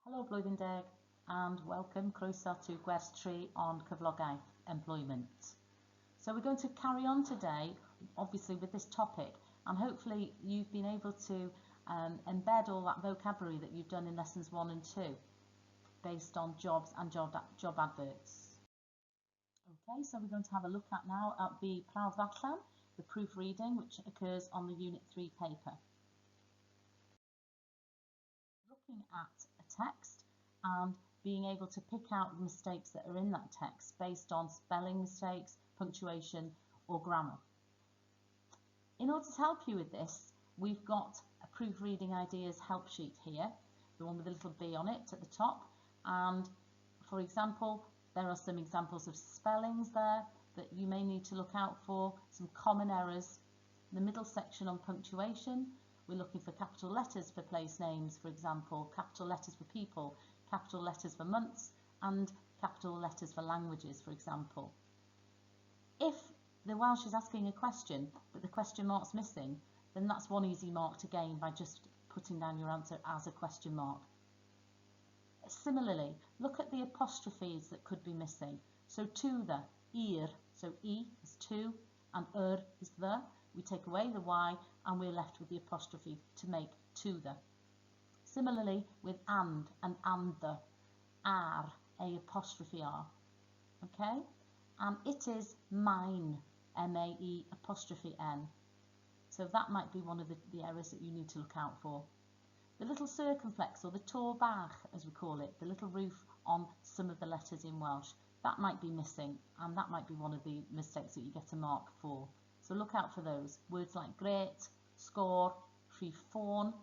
Helo blwyddyn deg and welcome croeso to gwers 3 on Cyflogaeth employment. So we're going to carry on today obviously with this topic, and hopefully you've been able to embed all that vocabulary that you've done in lessons 1 and 2 based on jobs and job adverts. Okay, so we're going to have a look at now at the prawf ddarllen, the proofreading, which occurs on the Unit 3 paper. Looking at a text and being able to pick out the mistakes that are in that text based on spelling mistakes, punctuation or grammar. In order to help you with this, we've got a proofreading ideas help sheet here, the one with a little B on it at the top, and for example there are some examples of spellings there that you may need to look out for, some common errors. The middle section on punctuation, we're looking for capital letters for place names, for example, capital letters for people, capital letters for months, and capital letters for languages, for example. If the Welsh is asking a question, but the question mark's missing, then that's one easy mark to gain by just putting down your answer as a question mark. Similarly, look at the apostrophes that could be missing. So to the, ir, so e is to, and is the. We take away the y and we're left with the apostrophe to make to the. Similarly with and the, ar, a apostrophe r. Okay, and it is mine, M-A-E apostrophe N. So that might be one of the errors that you need to look out for. The little circumflex, or the tor bach as we call it, the little roof on some of the letters in Welsh, that might be missing, and that might be one of the mistakes that you get a mark for. So look out for those. Words like great, score, rhif ffôn,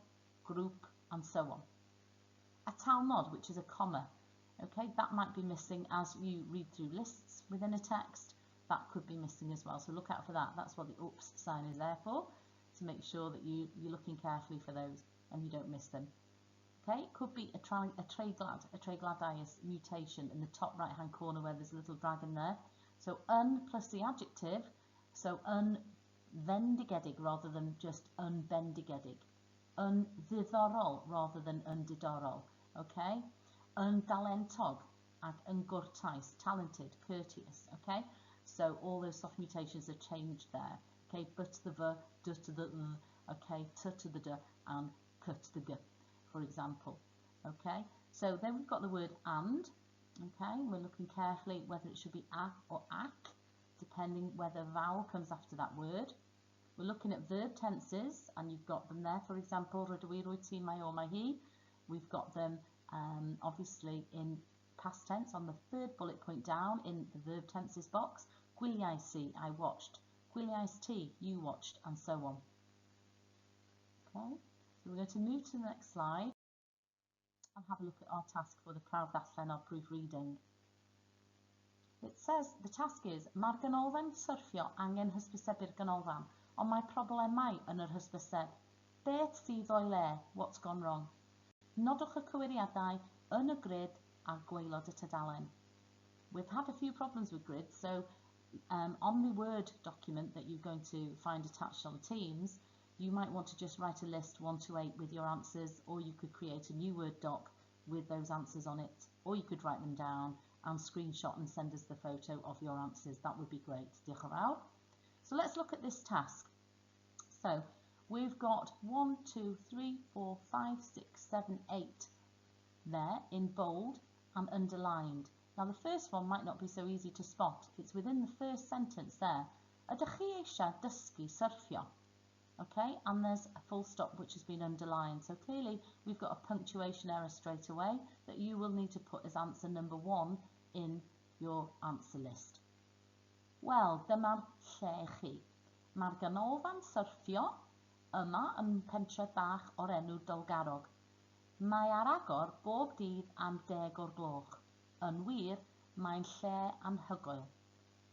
group, and so on. A talnod, which is a comma, okay, that might be missing as you read through lists within a text. That could be missing as well, so look out for that. That's what the oops sign is there for, to make sure that you're looking carefully for those and you don't miss them. Okay, it could be a treiglad mutation in the top right hand corner where there's a little dragon there. So plus the adjective, so unfendigedig rather than just unbendigedig. Unddiddorol rather than undidorol. Okay, undalentog and ungwrtais, talented, courteous. Okay, so all those soft mutations are changed there. Okay, but to the v, d to the okay, t to the d, and k to the g, for example. Okay, so then we've got the word and. Okay, we're looking carefully whether it should be a or ac, depending whether vowel comes after that word. We're looking at verb tenses, and you've got them there. For example, rydw I, rwyt ti, mae o, mae hi. We've got them obviously in past tense on the third bullet point down in the verb tenses box. Gwyliais I, I watched. Gwyliais ti, you watched, and so on. Okay, so we're going to move to the next slide and have a look at our task for the prawf ddarllen or proofreading. It says the task is, mae'r ganolfan syrffio angen hysbysebu'r ganolfan, ond mae problemau yn yr hysbyseb. Beth sydd o'i le? What's gone wrong? Nodwch y cywiriadau yn y grid a gwaelod y tudalen. We've had a few problems with grids, so on the Word document that you're going to find attached on Teams, you might want to just write a list 1 to 8 with your answers, or you could create a new Word doc with those answers on it, or you could write them down and screenshot and send us the photo of your answers. That would be great. Diolch yn fawr. So let's look at this task. So we've got 1, 2, 3, 4, 5, 6, 7, 8 there in bold and underlined. Now the first one might not be so easy to spot. It's within the first sentence there. Ydych chi eisiau dysgu syrffio? Okay, and there's a full stop which has been underlined. So clearly we've got a punctuation error straight away that you will need to put as answer number 1 in your answer list. Wel, dyma'r lle chi. Mae'r ganolfan syrffio yma yn pentref bach o'r enw Dolgarog. Mae ar agor bob dydd am 10 o'r gloch. Yn wir, mae'n lle anhygoel.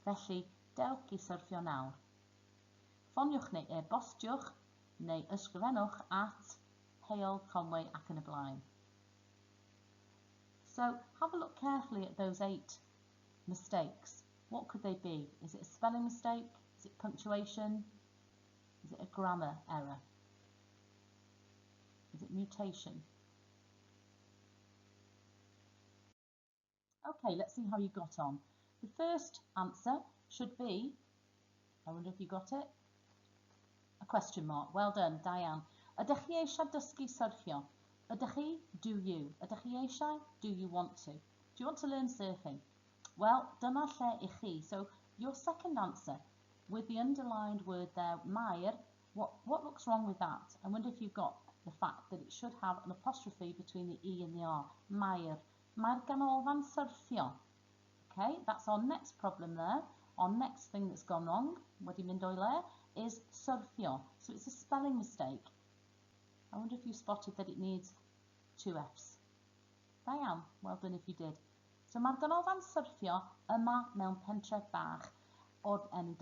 Felly, dewch I syrffio nawr. Ffoniwch neu e-bostiwch neu ysgrifennwch at Heol, Conway ac yn y blaen. So have a look carefully at those 8 mistakes. What could they be? Is it a spelling mistake? Is it punctuation? Is it a grammar error? Is it mutation? Okay, let's see how you got on. The first answer should be, I wonder if you got it, a question mark. Well done, Diane. Ydych chi eisiau dysgu syrffio? Ydych chi, do you. Ydych chi eisiau, do you want to. Do you want to learn surfing? Well, dyma lle I chi. So your second answer, with the underlined word there, Mair, what looks wrong with that? I wonder if you've got the fact that it should have an apostrophe between the E and the R. Mair. Mae'r ganolfan syrffio. Okay, that's our next problem there. Our next thing that's gone wrong, wedi mynd o'i le, is syrffio. So it's a spelling mistake. I wonder if you spotted that it needs 2 Fs. Diane, well done if you did. So mae'r ganolfan syrffio yma mewn pentref bach o'r enw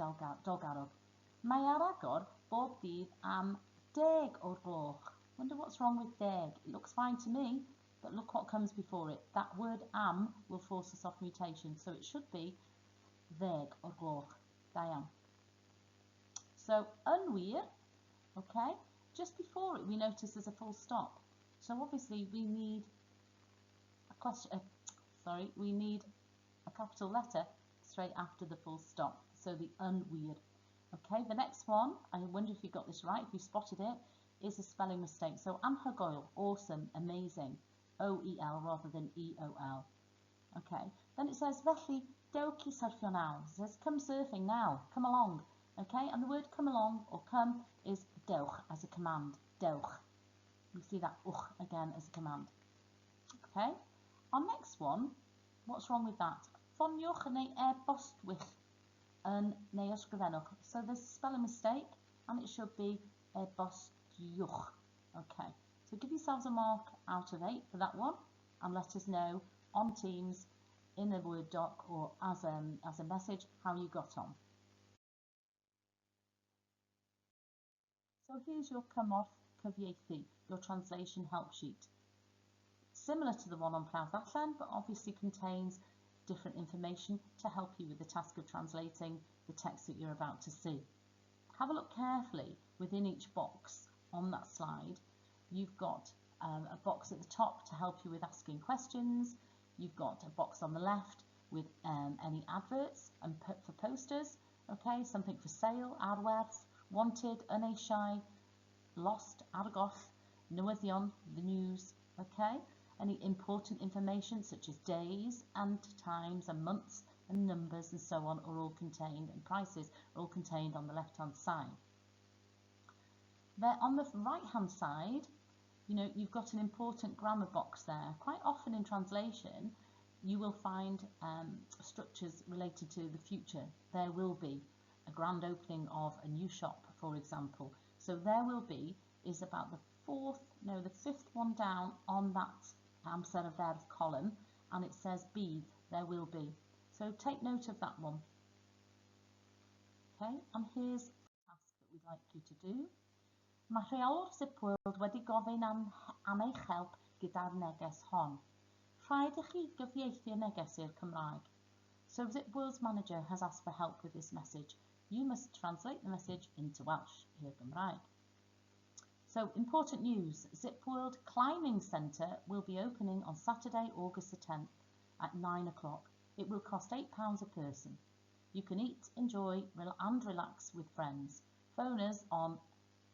Dolgarog. Mae ar agor bob dydd am 10 o'r gloch. Wonder what's wrong with 10. It looks fine to me, but look what comes before it. That word am will force us off mutation, so it should be 10 o'r gloch. Diane. So unweir, okay, just before it we notice there's a full stop. So obviously we need we need a capital letter straight after the full stop. So the unweir. Okay, the next one, I wonder if you got this right, if you spotted it, is a spelling mistake. So anhygoel, awesome, amazing, O-E-L rather than E-O-L. Okay, then it says, felly, dewch I syrffio nawr. It says, come surfing now, come along. Okay, and the word come along or come is dewch as a command, dewch. We see that again as a command. Okay, our next one, what's wrong with that? Ffoniwch neu e-bostwych neu ysgrifennwch. So there's a spelling mistake and it should be e-bostiwch. Okay, so give yourselves a mark out of 8 for that one and let us know on Teams, in a Word doc or as a message how you got on. So here's your cymorth cyfieithu, your translation help sheet. Similar to the one on Prawf Allan, but obviously contains different information to help you with the task of translating the text that you're about to see. Have a look carefully within each box on that slide. You've got a box at the top to help you with asking questions. You've got a box on the left with any adverts and for posters, okay, something for sale, adwerth, wanted, uneisiau, lost, argoff, newyddion, the news, okay. Any important information such as days and times and months and numbers and so on are all contained, and prices are all contained on the left hand side. There on the right hand side, you know, you've got an important grammar box there. Quite often in translation you will find structures related to the future. There will be a grand opening of a new shop, for example. So there will be is about the fifth one down on that amser y ferf column, and it says bydd, there will be. So take note of that one. Okay, and here's the task that we'd like you to do. Mae rheolwr Cyflogaeth wedi gofyn am eich help gyda'r neges hon. Rhaid I chi gyfieithu'r neges i'r Cymraeg. So Cyflogaeth's manager has asked for help with this message. You must translate the message into Welsh, i'r Gymraeg. So important news, Cyflogaeth Climbing Centre will be opening on Saturday, August the 10th at 9 o'clock. It will cost £8 a person. You can eat, enjoy and relax with friends. Phone us on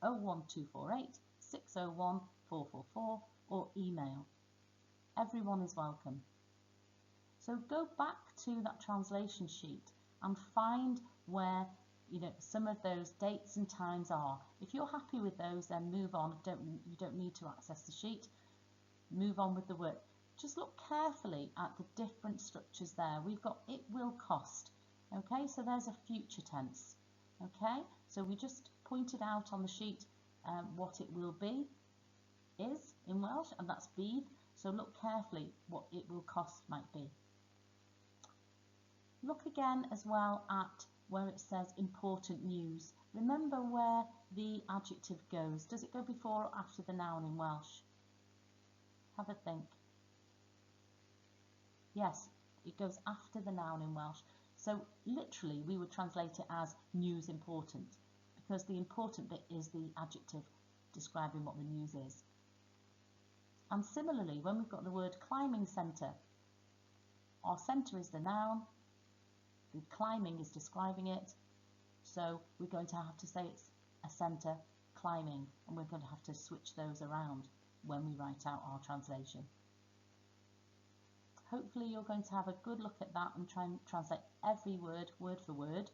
01248 601 444 or email. Everyone is welcome. So go back to that translation sheet and find where some of those dates and times are. If you're happy with those, then move on. You don't need to access the sheet. Move on with the work. Just look carefully at the different structures there. We've got it will cost. Okay, so there's a future tense. Okay, so we just pointed out on the sheet what it will be is in Welsh, and that's bydd. So look carefully what it will cost might be. Look again as well at where it says important news. Remember where the adjective goes. Does it go before or after the noun in Welsh? Have a think. Yes, it goes after the noun in Welsh. So literally we would translate it as news important, because the important bit is the adjective describing what the news is. And similarly, when we've got the word climbing centre Our centre is the noun, the climbing is describing it, so we're going to have to say it's a centre climbing, and we're going to have to switch those around when we write out our translation. Hopefully you're going to have a good look at that and try and translate every word, word for word.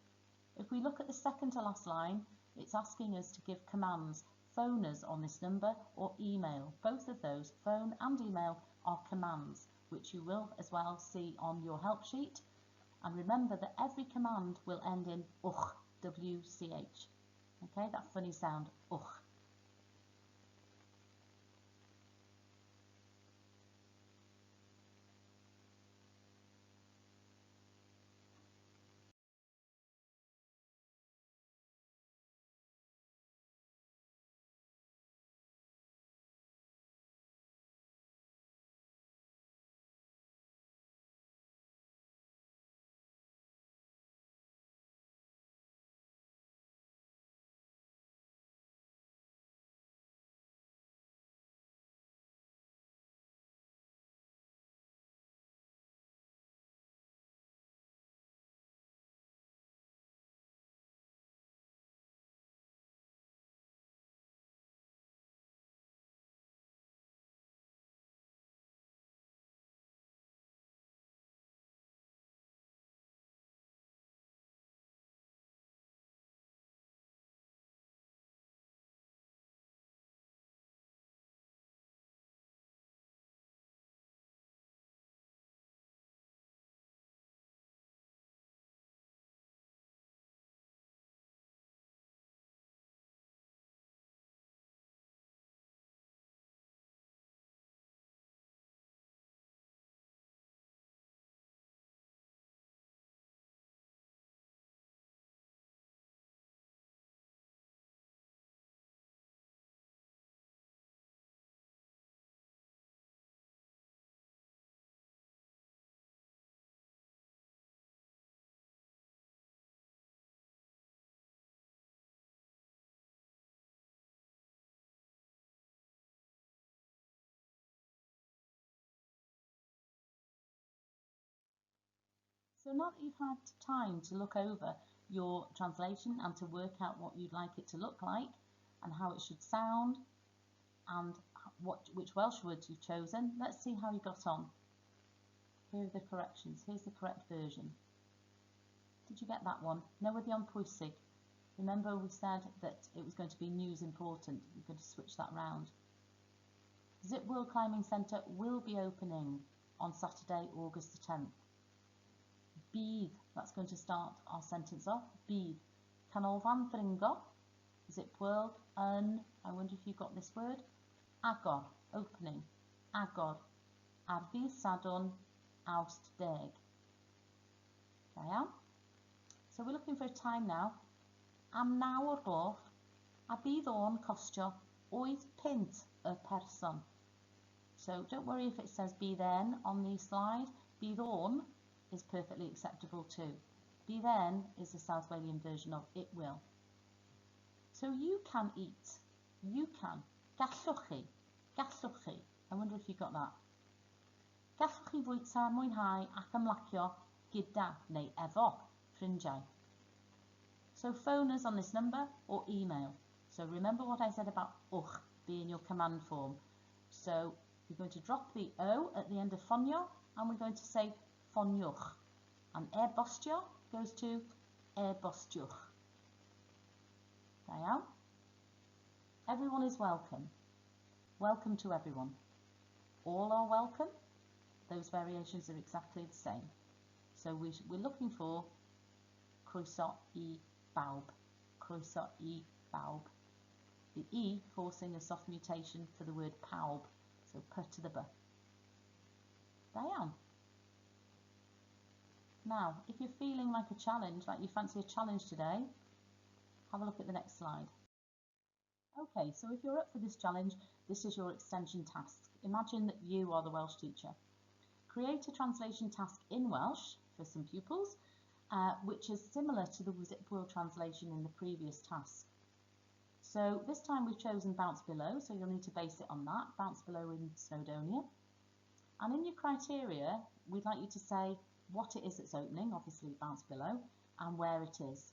If we look at the second to last line, it's asking us to give commands. Phone us on this number or email. Both of those, phone and email, are commands, which you will as well see on your help sheet. And remember that every command will end in ugh, W-C-H. Okay, that funny sound, ugh. So now that you've had time to look over your translation and to work out what you'd like it to look like and how it should sound and which Welsh words you've chosen, let's see how you got on. Here are the corrections. Here's the correct version. Did you get that one? Newyddion pwysig. Remember we said that it was going to be news important. We're going to switch that round. Zip World Climbing Centre will be opening on Saturday, August the 10th. Bydd, that's going to start our sentence off. Bydd. Canolfan ddringo. Zip World yn, I wonder if you got this word. Agor, opening. Agor. Ar ddydd Sadwrn, Awst 10. There. So we're looking for a time now. Am 9 o'r gloch, a bydd o'n costio 8 pint y person. So don't worry if it says bydd en on the slide. Bydd o'n is perfectly acceptable too. Bydd en is the South Walian version of it will. So you can eat. You can. Gallwch chi. Gallwch chi. I wonder if you got that. Gallwch chi fwyta, mwynhau ac ymlacio gyda neu efo ffrindiau. So phone us on this number or email. So remember what I said about ugh being your command form. So we're going to drop the O at the end of ffonio and we're going to say ffoniwch. And e-bostio goes to e-bostiwch. There. Everyone is welcome. Welcome to everyone. All are welcome. Those variations are exactly the same. So we're looking for croeso I bawb. Croeso I bawb. The E forcing a soft mutation for the word pawb. So p to the b. There. Now, if you're feeling like a challenge, like you fancy a challenge today, have a look at the next slide. Okay, so if you're up for this challenge, this is your extension task. Imagine that you are the Welsh teacher. Create a translation task in Welsh for some pupils, which is similar to the Zip World translation in the previous task. So this time we've chosen Bounce Below, so you'll need to base it on that, Bounce Below in Snowdonia. And in your criteria, we'd like you to say what it is that's opening, obviously bounce below, and where it is.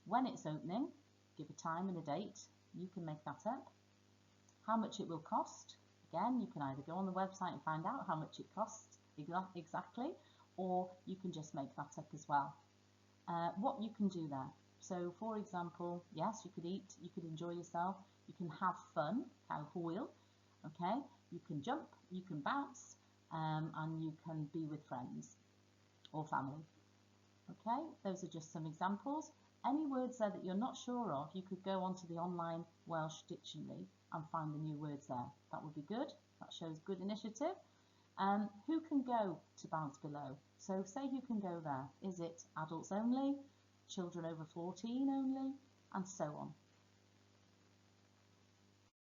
When it's opening, give a time and a date. You can make that up. How much it will cost. Again, you can either go on the website and find out how much it costs exactly, or you can just make that up as well. What you can do there. So, for example, yes, you could eat, you could enjoy yourself, you can have fun, wheel, okay? You can jump, you can bounce, and you can be with friends or family. Okay, those are just some examples. Any words there that you're not sure of, you could go onto the online Welsh dictionary and find the new words there. That would be good. That shows good initiative. Who can go to bounce below? So say who can go there. Is it adults only, children over 14 only, and so on.